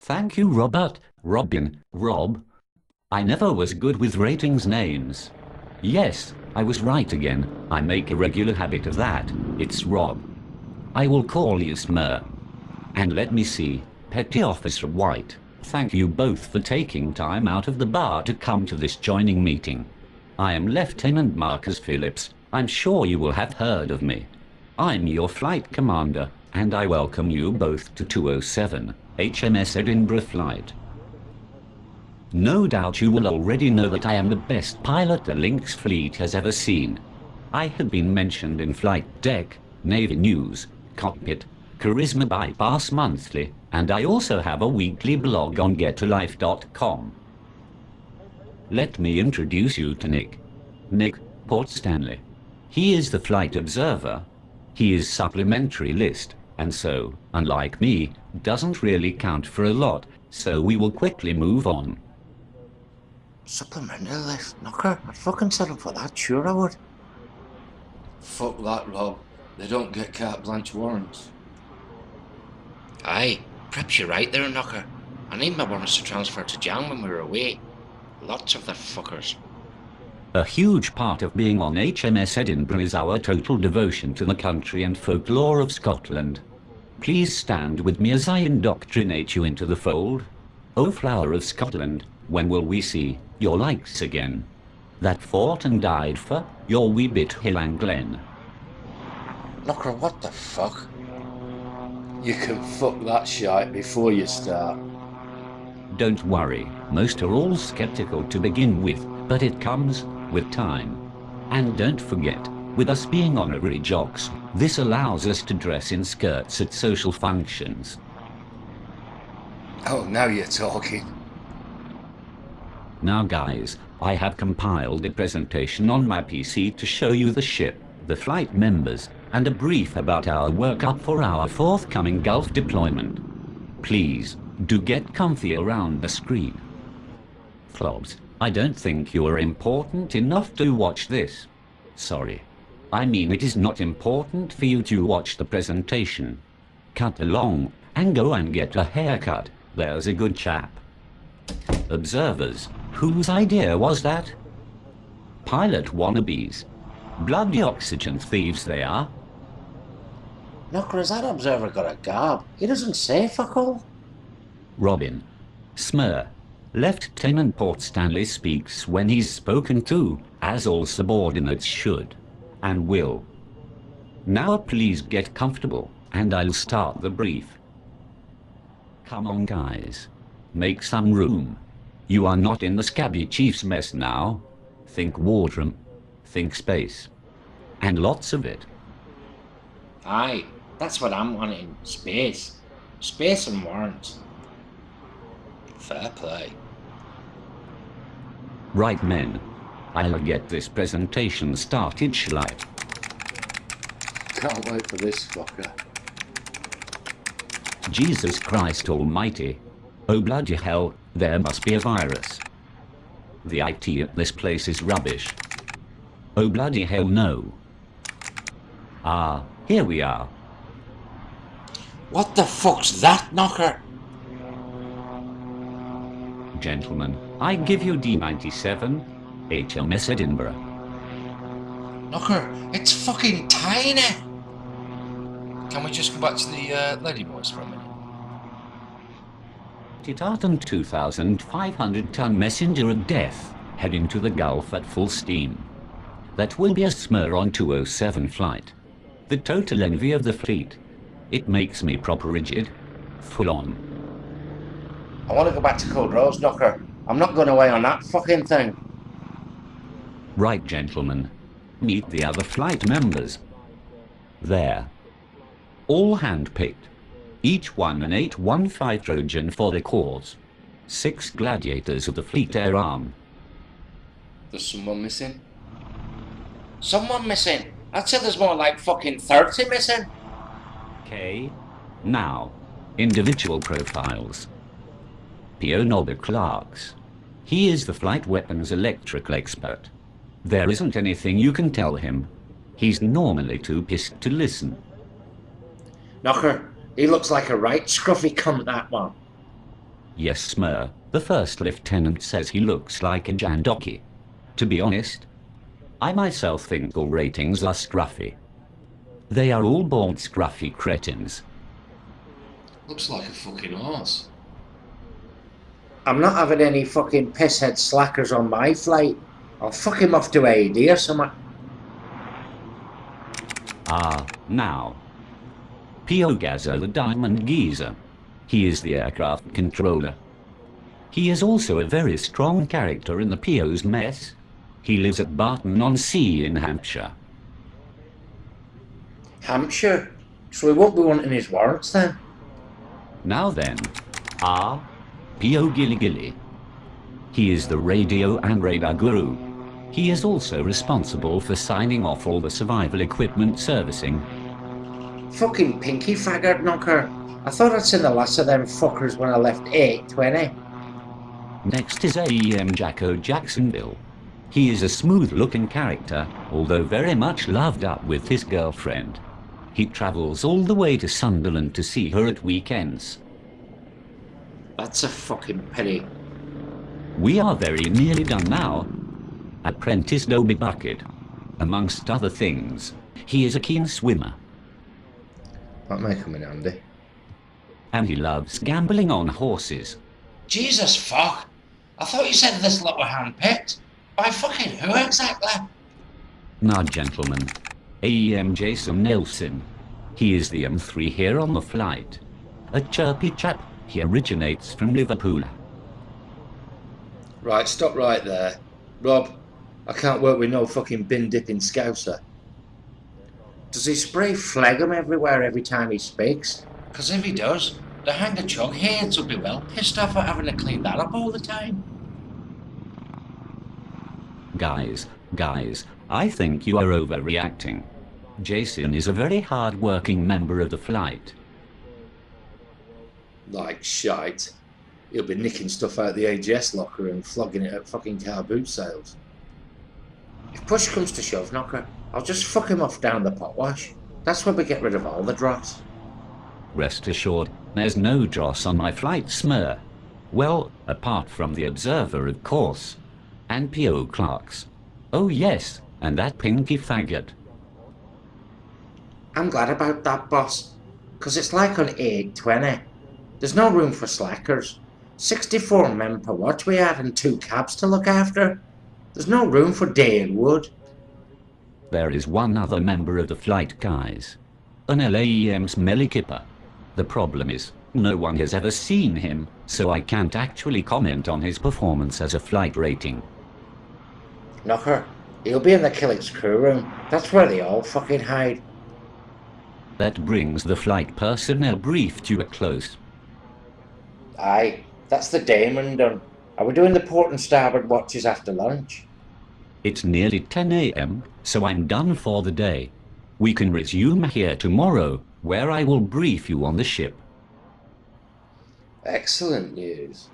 Thank you, Robert, Robin, Rob. I never was good with ratings names. Yes, I was right again. I make a regular habit of that. It's Rob. I will call you SMR. And let me see, Petty Officer White, thank you both for taking time out of the bar to come to this joining meeting. I am Lieutenant Marcus Phillips. I'm sure you will have heard of me. I'm your flight commander, and I welcome you both to 207, HMS Edinburgh flight. No doubt you will already know that I am the best pilot the Lynx fleet has ever seen. I have been mentioned in Flight Deck, Navy News, Cockpit, Charisma Bypass Monthly, and I also have a weekly blog on getalife.com. Let me introduce you to Nick. Nick Portstanley. He is the flight observer. He is supplementary list, and so, unlike me, doesn't really count for a lot, so we will quickly move on. Supplementary list? Knocker? I'd fucking settle for that, sure I would. Fuck that, Rob. They don't get carte blanche warrants. Aye, perhaps you're right there, Knocker. I need my warrants to transfer to Jan when we're away. Lots of the fuckers. A huge part of being on HMS Edinburgh is our total devotion to the country and folklore of Scotland. Please stand with me as I indoctrinate you into the fold. O flower of Scotland, when will we see your likes again? That fought and died for your wee bit hill and glen. Knocker, what the fuck? You can fuck that shite before you start. Don't worry, most are all skeptical to begin with, but it comes with time. And don't forget, with us being honorary jocks, this allows us to dress in skirts at social functions. Oh, now you're talking. Now guys, I have compiled a presentation on my PC to show you the ship, the flight members, and a brief about our workup for our forthcoming Gulf deployment. Please, do get comfy around the screen. Flobs, I don't think you are important enough to watch this. Sorry. I mean it is not important for you to watch the presentation. Cut along, and go and get a haircut. There's a good chap. Observers, whose idea was that? Pilot wannabes. Bloody oxygen thieves they are. Knocker, has that observer got a garb? He doesn't say fuck all. Robin. SMR. Lieutenant Portstanley speaks when he's spoken to, as all subordinates should, and will. Now please get comfortable, and I'll start the brief. Come on guys. Make some room. You are not in the scabby chief's mess now. Think wardroom. Think space. And lots of it. Aye, that's what I'm wanting. Space. Space and warrants. Fair play. Right men. I'll get this presentation started, shall I? Can't wait for this fucker. Jesus Christ almighty. Oh bloody hell, there must be a virus. The IT at this place is rubbish. Oh bloody hell no. Ah, here we are. What the fuck's that, Knocker? Gentlemen, I give you D97, HMS Edinburgh. Knocker, it's fucking tiny! Can we just go back to the lady boys for a minute? Titan 2,500-ton messenger of death, heading to the Gulf at full steam. That will be a SMR on 207 flight. The total envy of the fleet. It makes me proper rigid. Full on. I want to go back to Code Rose, Knocker. I'm not going away on that fucking thing. Right, gentlemen. Meet the other flight members. There. All hand-picked. Each one an 815 Trojan for the cause. 6 gladiators of the Fleet Air Arm. There's someone missing? Someone missing? I'd say there's more like fucking 30 missing. Okay. Now, individual profiles. P.O. Norbert Clarks. He is the flight weapons electrical expert. There isn't anything you can tell him. He's normally too pissed to listen. Knocker, he looks like a right scruffy cunt, that one. Yes, SMR, the first lieutenant says he looks like a Jandoki. To be honest, I myself think all ratings are scruffy. They are all bald scruffy cretins. Looks like a fucking horse. I'm not having any fucking pisshead slackers on my flight. I'll fuck him off to AD or something. Ah, now. P.O. Gazza the Diamond Geezer. He is the aircraft controller. He is also a very strong character in the P.O.'s mess. He lives at Barton-on-Sea in Hampshire. Hampshire? So he won't be wanting his warrants then? Now then, P.O. Gilly Gilly. He is the radio and radar guru. He is also responsible for signing off all the survival equipment servicing. Fucking pinky faggard knocker. I thought I'd seen the last of them fuckers when I left 820. Next is AEM Jacko Jacksonville. He is a smooth-looking character, although very much loved up with his girlfriend. He travels all the way to Sunderland to see her at weekends. That's a fucking pity. We are very nearly done now. Apprentice Dobie Bucket. Amongst other things, he is a keen swimmer. That may come in handy. And he loves gambling on horses. Jesus fuck! I thought you said this lot were handpicked. By fucking who exactly? Now, gentlemen, AEM Jason Nelson. He is the M3 here on the flight. A chirpy chap. He originates from Liverpool. Right, stop right there. Rob, I can't work with no fucking bin-dipping scouser. Does he spray phlegm everywhere every time he speaks? Because if he does, the hanger chug heads will be well pissed off at having to clean that up all the time. Guys, I think you are overreacting. Jason is a very hard-working member of the flight. Like shite. He'll be nicking stuff out the AGS locker and flogging it at fucking car boot sales. If push comes to shove, knocker, I'll just fuck him off down the potwash. That's where we get rid of all the dross. Rest assured, there's no dross on my flight, SMR. Well, apart from the observer, of course. And P.O. clerks. Oh yes, and that pinky faggot. I'm glad about that, boss. 'Cause it's like on 820. There's no room for slackers. 64 men per watch we had and 2 cabs to look after. There's no room for Dale Wood. There is one other member of the flight, guys. An LAEM smelly kipper. The problem is, no one has ever seen him, so I can't actually comment on his performance as a flight rating. Knocker, he'll be in the Killix crew room. That's where they all fucking hide. That brings the flight personnel brief to a close. Aye, that's the Damon done. Are we doing the port and starboard watches after lunch? It's nearly 10 a.m., so I'm done for the day. We can resume here tomorrow, where I will brief you on the ship. Excellent news.